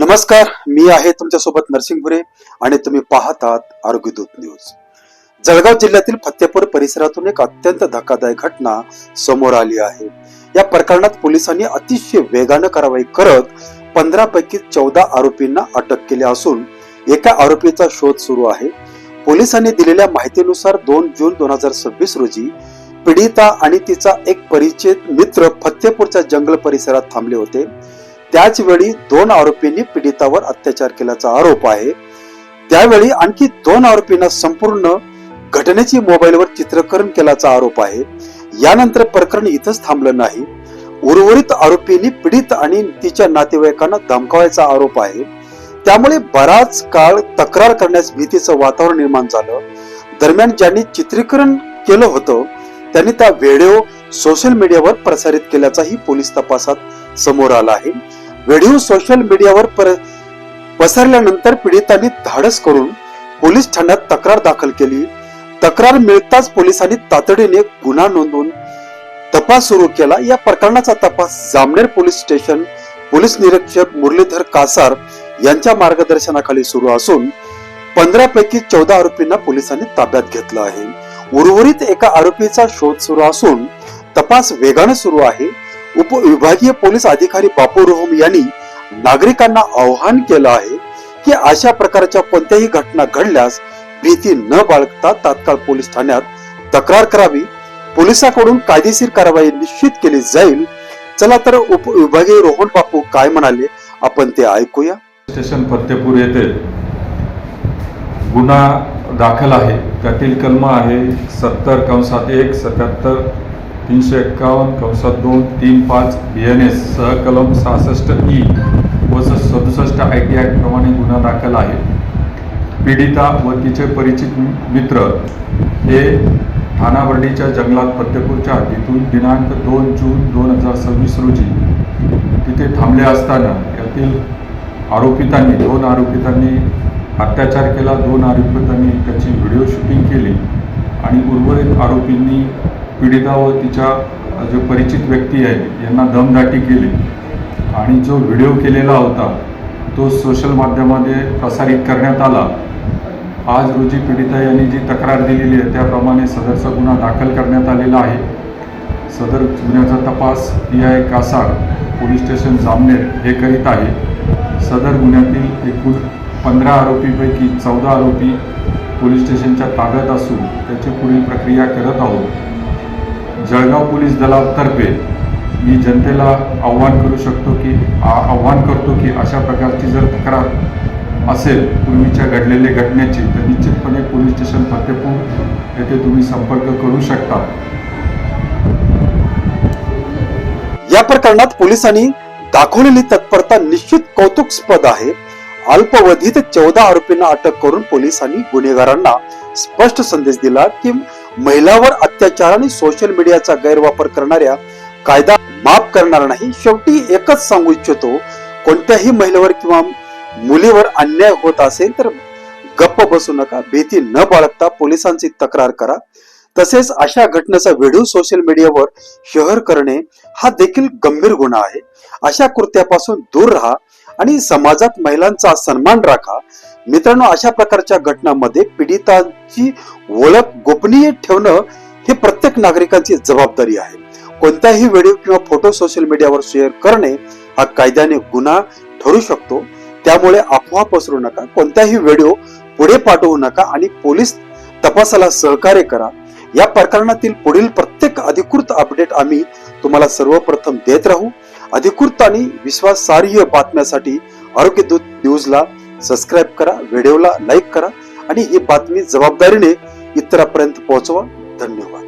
नमस्कार, मी आहे तुमच्यासोबत नरसिंग भुरे आणि तुम्ही पाहत आहात आरोग्यदूत न्यूज। जळगाव जिल्ह्यातील फत्तेपूर परिसरातून एक अत्यंत धक्कादायक घटना समोर आली आहे। या प्रकरणात पोलिसांनी अतिशय वेगाने कारवाई करत 15 पैकी 14 आरोपींना अटक केली असून एका आरोपीचा शोध सुरू आहे। पोलिसांनी दिलेल्या माहितीनुसार 2 जून 2026 रोजी पीडिता आणि तिचा एक परिचित मित्र फत्तेपूरच्या जंगल परिसरात थांबले होते। त्याच वेळी 2 आरोपींनी पीडितावर अत्याचार केल्याचा आरोप आहे। त्यावेळी आणखी 2 आरोपींना संपूर्ण घटनेची मोबाईलवर चित्रीकरण केल्याचा आरोप आहे। यानंतर प्रकरण इथंच थांबलं नाही। उर्वरित आरोपींनी पीडित आणि तिच्या नातेवाईकांना धमकावायचा आरोप आहे। त्यामुळे बराच काळ तक्रार करण्यास भीतीचं वातावरण निर्माण झालं। दरम्यान ज्यांनी चित्रीकरण केलं होतं त्यांनी त्या व्हिडिओ सोशल मीडियावर प्रसारित केल्याचाही पोलीस तपासात समोर आला आहे। व्हिडिओ सोशल मीडियावर पसरल्यानंतर पीडितांनी धाडस करून पोलीस ठाण्यात तक्रार दाखल केली। तक्रार मिळताच पोलिसांनी तातडीने गुन्हा नोंदवून तपास सुरू केला। या प्रकरणाचा तपास जामनेर पोलीस स्टेशन पोलीस निरीक्षक मुरलीधर कासार यांच्या मार्गदर्शनाखाली सुरू असून 15 पैकी 14 आरोपींना पोलिसांनी ताब्यात घेतलं आहे। उर्वरित एका आरोपीचा शोध सुरू असून तपास वेगाने सुरू आहे। उपविभागीय पोलीस अधिकारी बापू रोहम यांनी नागरिकांना आवाहन केलं आहे की अशा प्रकारच्या कोणत्याही घटना घडल्यास भीती न बाळगता तात्काळ पोलीस ठाण्यात तक्रार करावी। पोलिसांकडून कायदेशीर कारवाई निश्चित केली जाईल। चला तर उपविभागीय रोहन बापू काय म्हणाले आपण ते ऐकूया। स्टेशन फत्तेपूर येथे गुन्हा दाखल आहे। त्यातील कलम आहे 70/1 77 351/2 35 BNS सह कलम 66E व 67 IT ऍक्ट प्रमाणे गुन्हा दाखल आहे। पीडिता व तिचे परिचित मित्र हे ठाणाबर्डीच्या जंगलात फत्तेपूरच्या हद्दीतून दिनांक 2 जून 2026 रोजी तिथे थांबले असताना यातील 2 आरोपितांनी अत्याचार केला। 2 आरोपितांनी त्याची व्हिडिओ शूटिंग केली आणि उर्वरित आरोपींनी पीडिता व तिच्या जो परिचित व्यक्ती आहे यांना दमदाटी केली आणि जो व्हिडिओ केलेला होता तो सोशल माध्यमामध्ये प्रसारित करण्यात आला। आज रोजी पीडिता यांनी जी तक्रार दिलेली आहे त्याप्रमाणे सदरचा गुन्हा दाखल करण्यात आलेला आहे। सदर गुन्ह्याचा तपास PI Kasar police station Jamner हे करीत आहे। सदर गुन्ह्यातील एकूण 15 आरोपीपैकी 14 आरोपी पोलीस स्टेशनच्या ताब्यात असून त्याची पुढील प्रक्रिया करत आहोत। जळगाव पोलीस दलातर्फे मी जनतेला आव्हान करतो की अशा प्रकारची जर तक्रार असेल पूर्वीच्या घडलेल्या घटनेची तर निश्चितपणे पोलीस स्टेशन फत्तेपूर येथे तुम्ही संपर्क करू शकता। या प्रकरणात पोलिसांनी दाखवलेली तत्परता निश्चित कौतुकास्पद आहे। अल्पावधीत 14 आरोपींना अटक करून पोलिसांनी गुन्हेगारांना स्पष्ट संदेश दिला की महिलांवर अत्याचार आणि सोशल मीडियाचा गैरवापर करणाऱ्या कायदा माफ करणार नाही। शेवटी एकच सांगू इच्छितो, कोणत्याही महिलेवर किंवा मुलीवर अन्याय होत असेल तर गप्प बसू नका। भीती न बाळगता पोलिसांची तक्रार करा। तसेच अशा घटनेचा व्हिडिओ सोशल मीडियावर शेअर करणे हा देखील गंभीर गुन्हा आहे। अशा कृत्यापासून दूर राहा आणि समाजात महिलांचा सन्मान राखा। मित्रांनो, अशा प्रकारच्या घटनांमध्ये पीडितांची ओळख गोपनीय ठेवणं हे प्रत्येक नागरिकांची जबाबदारी आहे। कोणताही व्हिडिओ किंवा फोटो सोशल मीडियावर शेअर करणे हा कायद्याने गुन्हा ठरू शकतो। त्यामुळे अफवा पसरू नका, कोणताही व्हिडिओ पुढे पाठवू नका आणि पोलीस तपासाला सहकार्य करा। या प्रकरणातील पुढील प्रत्येक अधिकृत अपडेट आम्ही तुम्हाला सर्वप्रथम देत राहू। अधिकृत आणि विश्वासार्ह बातम्यांसाठी आरोग्यदूत न्यूजला सबस्क्राईब करा, व्हिडिओला लाईक करा आणि ही बातमी जबाबदारीने इतरांपर्यंत पोहोचवा। धन्यवाद।